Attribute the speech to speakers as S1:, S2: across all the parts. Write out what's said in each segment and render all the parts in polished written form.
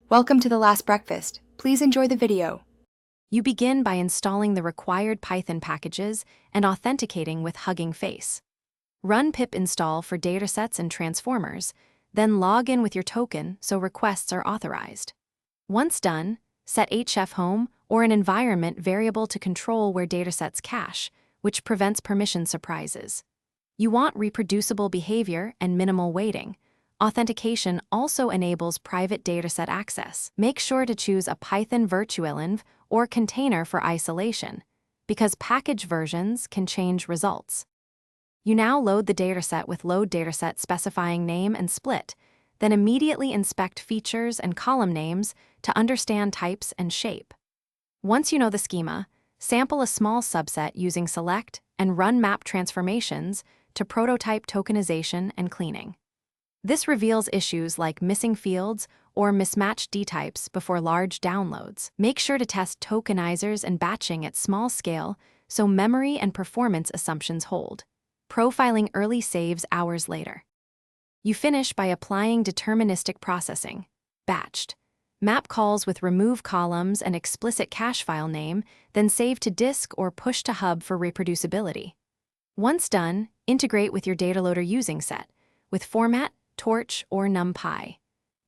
S1: Welcome to the last breakfast. Please enjoy the video.
S2: You begin by installing the required Python packages and authenticating with Huggingface. Run pip install for datasets and transformers, then log in with your token so requests are authorized. Once done, set hfhome or an environment variable to control where datasets cache, which prevents permission surprises. You want reproducible behavior and minimal waiting. Authentication also enables private dataset access. Make sure to choose a Python virtualenv or container for isolation, because package versions can change results. You now load the dataset with load dataset specifying name and split, then immediately inspect features and column names to understand types and shape. Once you know the schema, sample a small subset using select and run map transformations to prototype tokenization and cleaning. This reveals issues like missing fields or mismatched dtypes before large downloads. Make sure to test tokenizers and batching at small scale so memory and performance assumptions hold. Profiling early saves hours later. You finish by applying deterministic processing, batched. Map calls with remove columns and explicit cache file name, then save to disk or push to hub for reproducibility. Once done, integrate with your data loader using set, with format, torch, or numpy.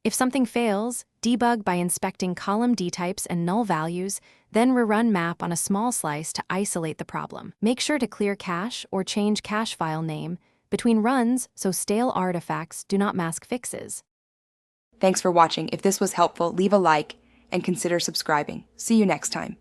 S2: If something fails, debug by inspecting column dtypes and null values, then rerun map on a small slice to isolate the problem. Make sure to clear cache or change cache file name between runs so stale artifacts do not mask fixes.
S1: Thanks for watching. If this was helpful, leave a like and consider subscribing. See you next time.